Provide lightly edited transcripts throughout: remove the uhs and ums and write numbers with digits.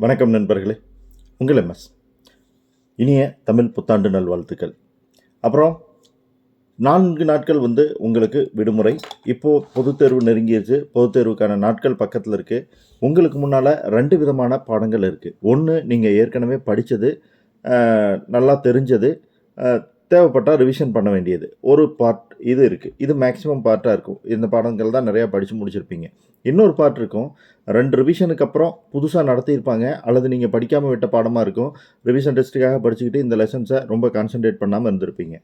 வணக்கம் நண்பர்களே, உங்கள் எம்எஸ். இனிய தமிழ் புத்தாண்டு நல்வாழ்த்துக்கள். அப்புறம் 4 நாட்கள் உங்களுக்கு விடுமுறை. இப்போது பொதுத் தேர்வு நெருங்கிருச்சு. பொதுத் தேர்வுக்கான நாட்கள் பக்கத்தில் இருக்குது. உங்களுக்கு முன்னால் 2 விதமான பாடங்கள் இருக்குது. ஒன்று, நீங்கள் ஏற்கனவே படித்தது, நல்லா தெரிஞ்சது, தேவைப்பட்டால் ரிவிஷன் பண்ண வேண்டியது ஒரு பார்ட் இது இருக்குது. இது மேக்ஸிமம் பார்ட்டாக இருக்கும். இந்த பாடங்கள் தான் நிறையா படித்து முடிச்சிருப்பீங்க. இன்னொரு பார்ட் இருக்கும், 2 ரிவிஷனுக்கு அப்புறம் புதுசாக நடத்தியிருப்பாங்க, அல்லது நீங்கள் படிக்காமல் விட்ட பாடமாக இருக்கும். ரிவிஷன் டெஸ்ட்டுக்காக படிச்சுக்கிட்டு இந்த லெசன்ஸை ரொம்ப கான்சன்ட்ரேட் பண்ணாமல் இருந்திருப்பீங்க.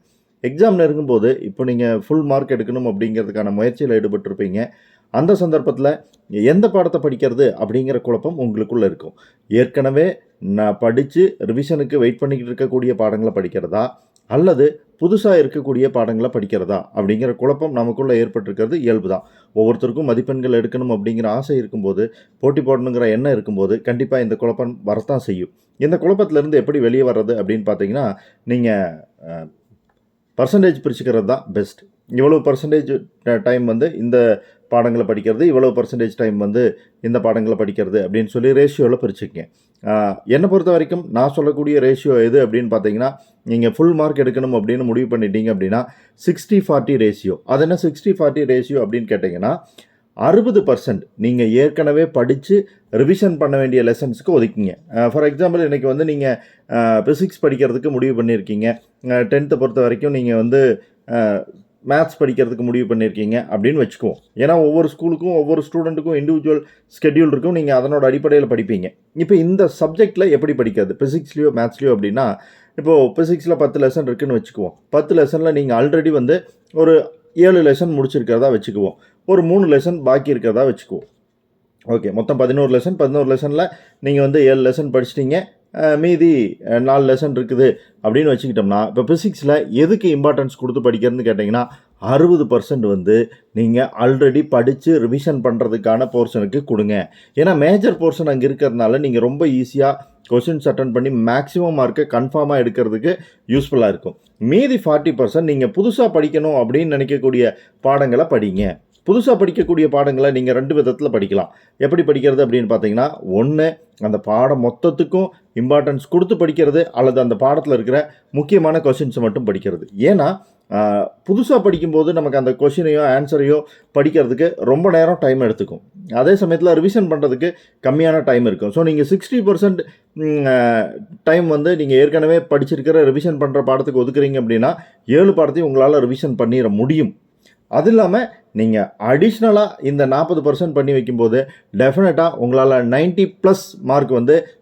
எக்ஸாம் நெருங்கும்போது இப்போ நீங்கள் ஃபுல் மார்க் எடுக்கணும் அப்படிங்கிறதுக்கான முயற்சியில் ஈடுபட்டிருப்பீங்க. அந்த சந்தர்ப்பத்தில் எந்த பாடத்தை படிக்கிறது அப்படிங்கிற குழப்பம் உங்களுக்குள்ளே இருக்கும். ஏற்கனவே நான் படித்து ரிவிஷனுக்கு வெயிட் பண்ணிக்கிட்டு இருக்கக்கூடிய பாடங்களை படிக்கிறதா, அல்லது புதுசாக இருக்கக்கூடிய பாடங்களை படிக்கிறதா அப்படிங்கிற குழப்பம் நமக்குள்ளே ஏற்பட்டிருக்கிறது இயல்பு தான். ஒவ்வொருத்தருக்கும் மதிப்பெண்கள் எடுக்கணும் அப்படிங்கிற ஆசை இருக்கும்போது, போட்டி போடணுங்கிற எண்ணம் இருக்கும்போது கண்டிப்பாக இந்த குழப்பம் வரத்தான் செய்யும். இந்த குழப்பத்திலேருந்து எப்படி வெளியே வர்றது அப்படின்னு பார்த்தீங்கன்னா, நீங்கள் பர்சன்டேஜ் பிரிச்சுக்கிறது தான் பெஸ்ட். இவ்வளோ பர்சன்டேஜ் டைம் இந்த பாடங்களை படிக்கிறது, இவ்வளோ பர்சன்டேஜ் டைம் இந்த பாடங்களை படிக்கிறது அப்படின்னு சொல்லி ரேஷியோவில் பிரிச்சுக்கங்க. என்னை பொறுத்த வரைக்கும் நான் சொல்லக்கூடிய ரேஷியோ எது அப்படின்னு பார்த்தீங்கன்னா, நீங்கள் ஃபுல் மார்க் எடுக்கணும் அப்படின்னு முடிவு பண்ணிட்டீங்க அப்படின்னா 60-40 ரேஷியோ. அது என்ன 60-40 ரேஷியோ அப்படின்னு கேட்டிங்கன்னா, 60% நீங்கள் ஏற்கனவே படித்து ரிவிஷன் பண்ண வேண்டிய லெசன்ஸுக்கு ஒதுக்கிங்க. ஃபார் எக்ஸாம்பிள், இன்றைக்கி நீங்கள் ஃபிசிக்ஸ் படிக்கிறதுக்கு முடிவு பண்ணியிருக்கீங்க. 10th பொறுத்த வரைக்கும் நீங்கள் மேத்ஸ் படிக்கிறதுக்கு முடிவு பண்ணியிருக்கீங்க அப்படின்னு வச்சுக்குவோம். ஏன்னா ஒவ்வொரு ஸ்கூலுக்கும் ஒவ்வொரு ஸ்டூடெண்ட்டுக்கும் இண்டிவிஜுவல் ஸ்கெட்யூல் இருக்கும். நீங்கள் அதனோட அடிப்படையில் படிப்பீங்க. இப்போ இந்த சப்ஜெக்டில் எப்படி படிக்கிறது, ஃபிசிக்ஸ்லையோ மேத்ஸ்லையோ அப்படின்னா, இப்போது ஃபிசிக்ஸில் 10 லெசன் இருக்குதுன்னு வச்சுக்குவோம். 10 லெசனில் நீங்கள் ஆல்ரெடி ஒரு 7 லெசன் முடிச்சிருக்கிறதா வச்சுக்குவோம். ஒரு 3 லெசன் பாக்கி இருக்கிறதா வச்சுக்குவோம். ஓகே, மொத்தம் 11 லெசன். 11 லெசனில் நீங்கள் 7 லெசன் படிச்சிட்டிங்க. மீதி 4 லெசன் இருக்குது அப்படின்னு வச்சுக்கிட்டோம்னா, இப்போ ஃபிசிக்ஸில் எதுக்கு இம்பார்ட்டன்ஸ் கொடுத்து படிக்கிறதுன்னு கேட்டிங்கன்னா, 60% நீங்கள் ஆல்ரெடி படித்து ரிவிஷன் பண்ணுறதுக்கான போர்ஷனுக்கு கொடுங்க. ஏன்னா மேஜர் போர்ஷன் அங்கே இருக்கிறதுனால நீங்கள் ரொம்ப ஈஸியாக கொஷின்ஸ் அட்டன் பண்ணி மேக்ஸிமம் மார்க்கை கன்ஃபார்மாக எடுக்கிறதுக்கு யூஸ்ஃபுல்லாக இருக்கும். மீதி 40% நீங்கள் புதுசாக படிக்கணும் அப்படின்னு நினைக்கக்கூடிய பாடங்களை படிங்க. புதுசாக படிக்கக்கூடிய பாடங்களை நீங்கள் 2 விதத்தில் படிக்கலாம். எப்படி படிக்கிறது அப்படின்னு பார்த்தீங்கன்னா, ஒன்று, அந்த பாடம் மொத்தத்துக்கும் இம்பார்ட்டன்ஸ் கொடுத்து படிக்கிறது, அல்லது அந்த பாடத்தில் இருக்கிற முக்கியமான கொஷின்ஸை மட்டும் படிக்கிறது. ஏன்னா புதுசாக படிக்கும்போது நமக்கு அந்த கொஷினையோ ஆன்சரையோ படிக்கிறதுக்கு ரொம்ப நேரம் டைம் எடுத்துக்கும். அதே சமயத்தில் ரிவிஷன் பண்ணுறதுக்கு கம்மியான டைம் இருக்கும். ஸோ நீங்கள் 60% டைம் நீங்கள் ஏற்கனவே படிச்சிருக்கிற ரிவிஷன் பண்ணுற பாடத்துக்கு ஒதுக்குறீங்க அப்படின்னா 7 பாடத்தையும் உங்களால் ரிவிஷன் பண்ணிட முடியும். அது இல்லாமல் நீங்கள் அடிஷ்னலாக இந்த 40% பண்ணி வைக்கும்போது டெஃபினட்டாக உங்களால் 90+ மார்க்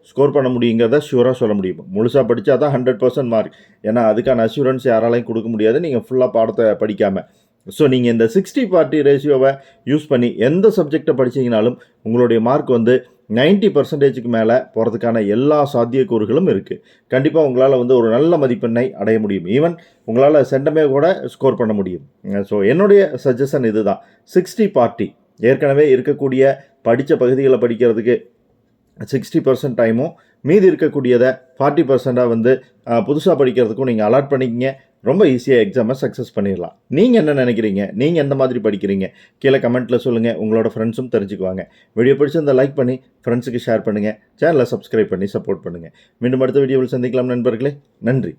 ஸ்கோர் பண்ண முடியுங்கிறத ஷூராக சொல்ல முடியும். முழுசாக படித்தா தான் 100% மார்க். ஏன்னா அதுக்கான அஷூரன்ஸ் யாராலையும் கொடுக்க முடியாது நீங்கள் ஃபுல்லாக பாடத்தை படிக்காமல். ஸோ நீங்கள் இந்த 60-40 ரேஷியோவை யூஸ் பண்ணி எந்த சப்ஜெக்டை படித்தீங்கனாலும் உங்களுடைய மார்க் 90%க்கு மேலே போகிறதுக்கான எல்லா சாத்தியக்கூறுகளும் இருக்குது. கண்டிப்பாக உங்களால் ஒரு நல்ல மதிப்பெண்ணை அடைய முடியும். ஈவன் உங்களால் சென்டமே கூட ஸ்கோர் பண்ண முடியும். ஸோ என்னுடைய சஜஷன் இது தான். 60-40 ஏற்கனவே இருக்கக்கூடிய படித்த பகுதிகளை படிக்கிறதுக்கு 60% டைமும், மீதி இருக்கக்கூடியதை 40%ஆக புதுசாக படிக்கிறதுக்கும் நீங்கள் அலாட் பண்ணிக்கிங்க. ரொம்ப ஈஸியாக எக்ஸாமை சக்ஸஸ் பண்ணிடலாம். நீங்கள் என்ன நினைக்கிறீங்க? நீங்கள் எந்த மாதிரி படிக்கிறீங்க? கீழே கமெண்ட்டில் சொல்லுங்கள். உங்களோட ஃப்ரெண்ட்ஸும் தெரிஞ்சுக்குவாங்க. வீடியோ பிடிச்சிருந்தா லைக் பண்ணி ஃப்ரெண்ட்ஸுக்கு ஷேர் பண்ணுங்கள். சேனலை சப்ஸ்கிரைப் பண்ணி சப்போர்ட் பண்ணுங்கள். மீண்டும் அடுத்த வீடியோவில் சந்திக்கலாம் நண்பர்களே. நன்றி.